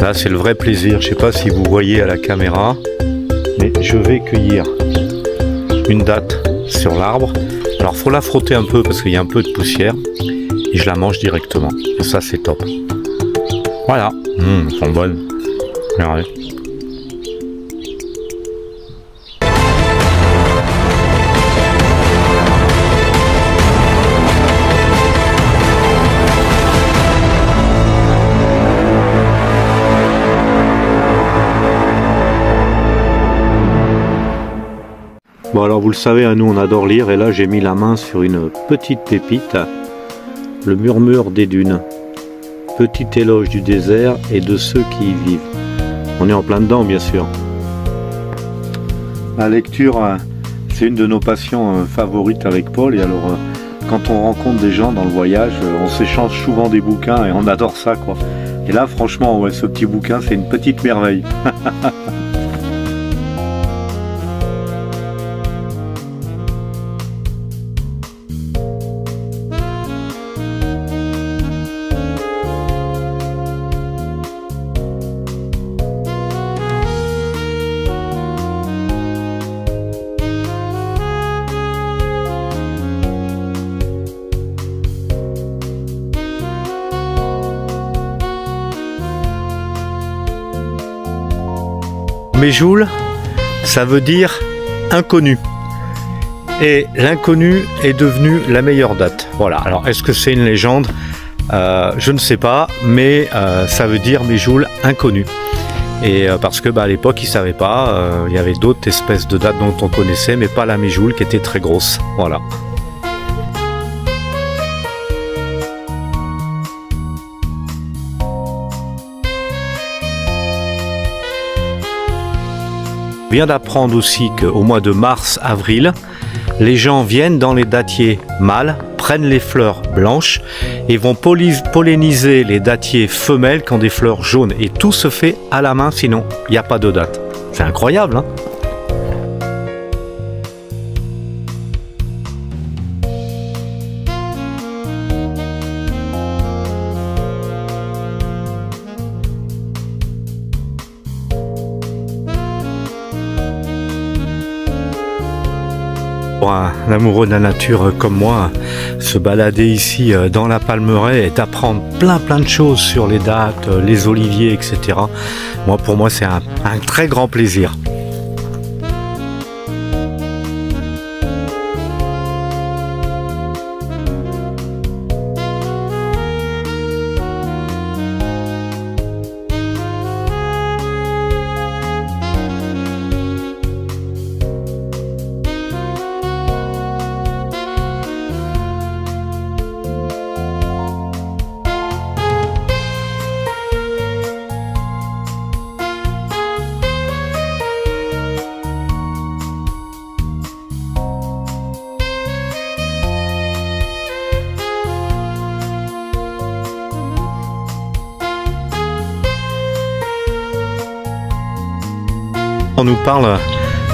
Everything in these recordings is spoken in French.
Là c'est le vrai plaisir, je sais pas si vous voyez à la caméra, mais je vais cueillir une date sur l'arbre. Alors faut la frotter un peu parce qu'il y a un peu de poussière et je la mange directement. Et ça c'est top. Voilà, elles sont bonnes. Regardez. Bon alors vous le savez, hein, nous on adore lire et là j'ai mis la main sur une petite pépite, le murmure des dunes, petit éloge du désert et de ceux qui y vivent. On est en plein dedans bien sûr. La lecture c'est une de nos passions favorites avec Paul et alors quand on rencontre des gens dans le voyage, on s'échange souvent des bouquins et on adore ça quoi. Et là franchement ouais, ce petit bouquin c'est une petite merveille. Méjoul, ça veut dire inconnu. Et l'inconnu est devenu la meilleure date. Voilà, alors est-ce que c'est une légende? Je ne sais pas, mais ça veut dire Méjoul inconnu. Et parce que à l'époque, ils ne savaient pas, il y avait d'autres espèces de dates dont on connaissait, mais pas la Méjoul qui était très grosse. Voilà. Je viens d'apprendre aussi qu'au mois de mars-avril, les gens viennent dans les dattiers mâles, prennent les fleurs blanches et vont polliniser les dattiers femelles qui ont des fleurs jaunes. Et tout se fait à la main, sinon il n'y a pas de date. C'est incroyable, hein ? Pour un amoureux de la nature comme moi, se balader ici dans la Palmeraie et d'apprendre plein de choses sur les dattes, les oliviers, etc. Pour moi, c'est un très grand plaisir. On nous parle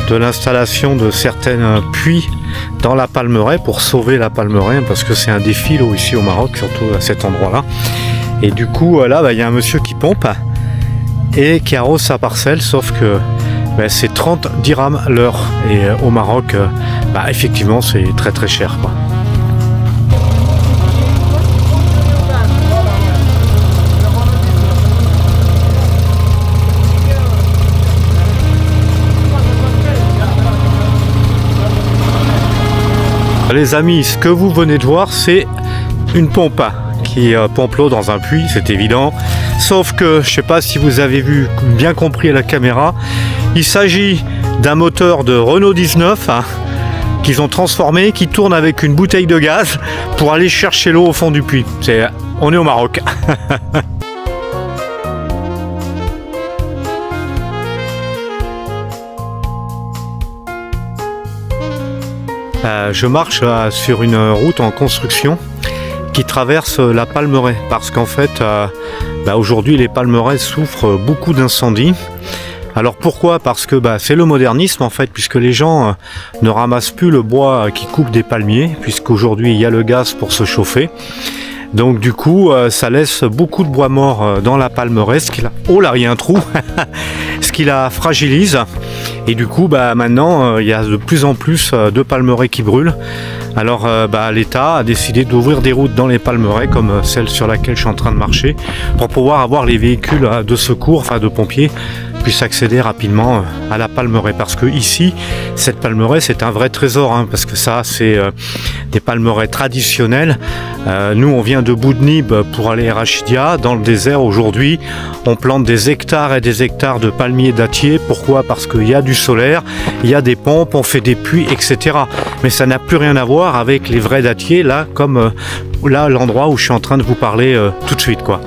de l'installation de certains puits dans la Palmeraie pour sauver la Palmeraie parce que c'est un défi là, ici au Maroc, surtout à cet endroit-là. Et du coup, là, il y a un monsieur qui pompe et qui arrose sa parcelle, sauf que c'est 30 dirhams l'heure. Et au Maroc, effectivement, c'est très cher, quoi. Les amis, ce que vous venez de voir, c'est une pompe qui pompe l'eau dans un puits, c'est évident. Sauf que, je ne sais pas si vous avez bien compris à la caméra, il s'agit d'un moteur de Renault 19 qu'ils ont transformé, qui tourne avec une bouteille de gaz pour aller chercher l'eau au fond du puits. On est au Maroc. Je marche sur une route en construction qui traverse la Palmeraie parce qu'en fait aujourd'hui les Palmeraies souffrent beaucoup d'incendies. Alors pourquoi? Parce que c'est le modernisme en fait, puisque les gens ne ramassent plus le bois qui coupe des palmiers, puisqu'aujourd'hui il y a le gaz pour se chauffer. Donc du coup, ça laisse beaucoup de bois mort dans la palmeraie. Oh là, il y a un trou. Ce qui la fragilise. Et du coup, maintenant, il y a de plus en plus de palmeraies qui brûlent. Alors l'État a décidé d'ouvrir des routes dans les palmeraies, comme celle sur laquelle je suis en train de marcher, pour pouvoir avoir les véhicules de secours, enfin de pompiers, puissent accéder rapidement à la palmeraie. Parce que ici, cette palmeraie, c'est un vrai trésor, hein, parce que ça, c'est des palmeraies traditionnelles. Nous, on vient de Boudnib pour aller à Rachidia, dans le désert. Aujourd'hui, on plante des hectares et des hectares de palmiers dattiers. Pourquoi? Parce qu'il y a du solaire, il y a des pompes, on fait des puits, etc. Mais ça n'a plus rien à voir avec les vrais dattiers, là, comme là, l'endroit où je suis en train de vous parler tout de suite, quoi.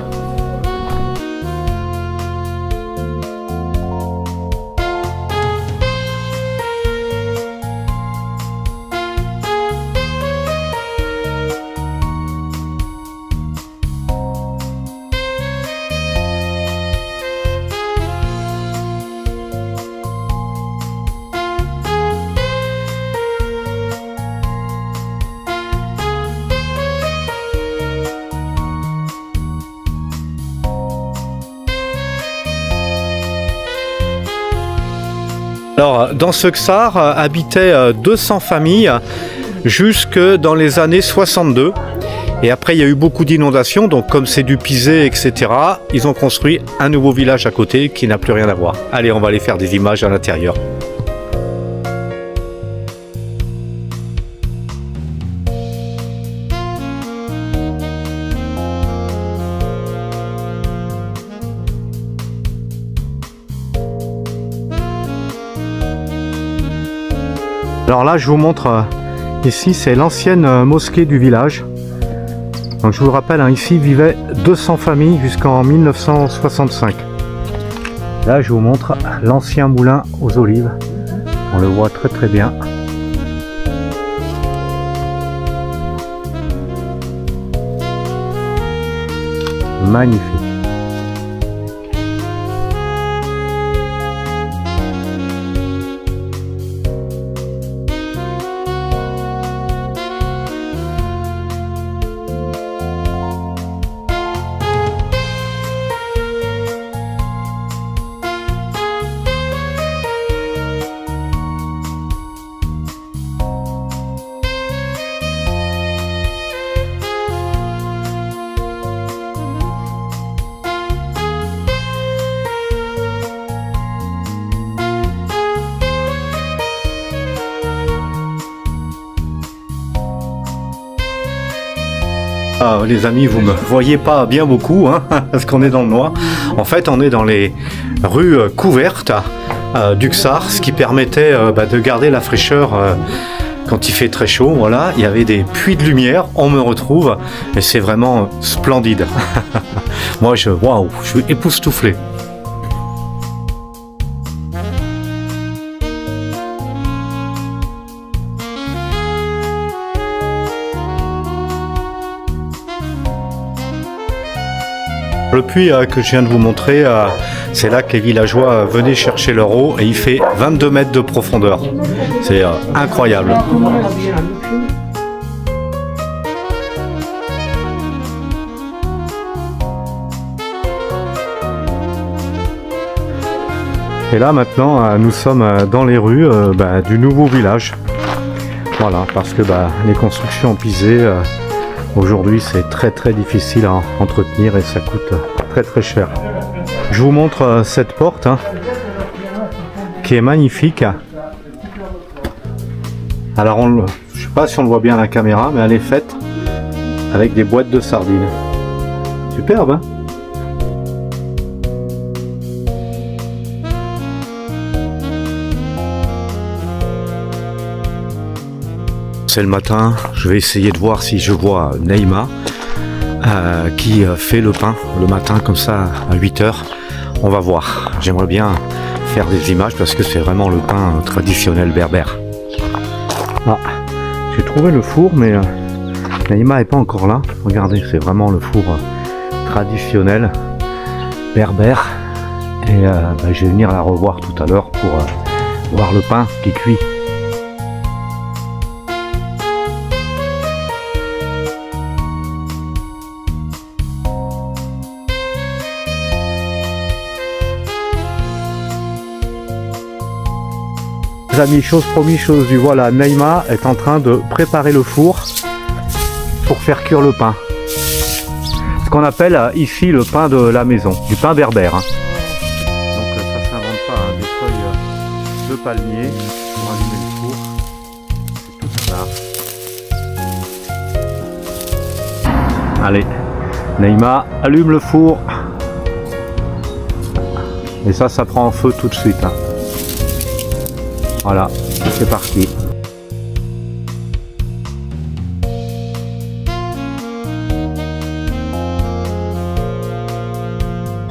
Alors, dans ce Ksar habitaient 200 familles jusque dans les années 62. Et après, il y a eu beaucoup d'inondations. Donc, comme c'est du pisé, etc., ils ont construit un nouveau village à côté qui n'a plus rien à voir. Allez, on va aller faire des images à l'intérieur. Alors là, je vous montre, ici, c'est l'ancienne mosquée du village. Donc je vous le rappelle, hein, ici vivaient 200 familles jusqu'en 1965. Là, je vous montre l'ancien moulin aux olives. On le voit très très bien. Magnifique. Ah, les amis, vous me voyez pas bien beaucoup, hein, parce qu'on est dans le noir. En fait, on est dans les rues couvertes du Ksar, ce qui permettait de garder la fraîcheur quand il fait très chaud. Voilà, il y avait des puits de lumière, on me retrouve, et c'est vraiment splendide. Moi, waouh, je suis époustouflé. Le puits que je viens de vous montrer, c'est là que les villageois venaient chercher leur eau et il fait 22 mètres de profondeur. C'est incroyable. Et là maintenant, nous sommes dans les rues du nouveau village. Voilà, parce que les constructions en pisé, aujourd'hui, c'est très très difficile à entretenir et ça coûte très très cher. Je vous montre cette porte qui est magnifique. Alors, je ne sais pas si on le voit bien à la caméra, mais elle est faite avec des boîtes de sardines. Superbe, hein? C'est le matin, je vais essayer de voir si je vois Neima qui fait le pain le matin comme ça à 8 h. On va voir, j'aimerais bien faire des images parce que c'est vraiment le pain traditionnel berbère. Ah, j'ai trouvé le four mais Neima n'est pas encore là. Regardez, c'est vraiment le four traditionnel berbère et je vais venir la revoir tout à l'heure pour voir le pain qui cuit. les amis, chose promise, chose due. Voilà, Naïma est en train de préparer le four pour faire cuire le pain. Ce qu'on appelle ici le pain de la maison, du pain berbère. Hein. Donc ça s'invente pas, hein, des feuilles de palmier pour allumer le four. C'est tout ça. Allez, Naïma allume le four. Et ça prend feu tout de suite. Hein. Voilà, c'est parti.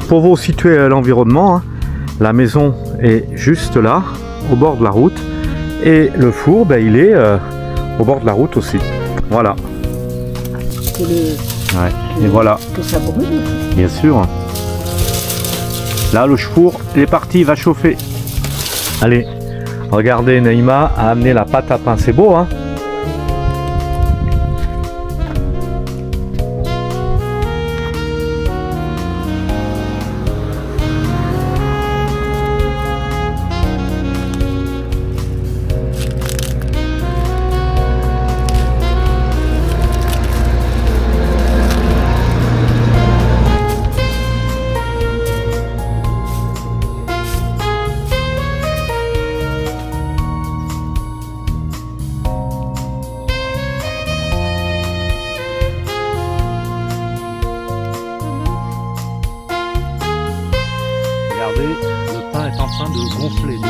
Pour vous situer l'environnement, hein, la maison est juste là, au bord de la route. Et le four, ben, il est au bord de la route aussi. Voilà. Ouais. Et voilà. Que ça brûle. Bien sûr. Là, le four, il est parti, il va chauffer. Allez, regardez, Naïma a amené la pâte à pain. C'est beau, hein? Regardez, le pain est en train de gonfler déjà.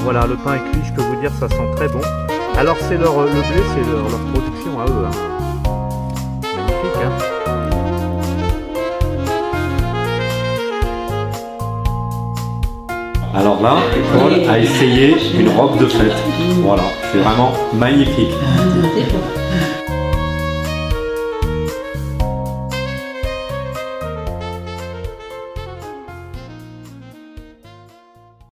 Voilà, le pain est cuit, je peux vous dire, ça sent très bon. Alors c'est le blé, c'est leur production à eux. Hein. Magnifique, hein. Alors là, Paul a essayé une robe de fête. Voilà, c'est vraiment magnifique.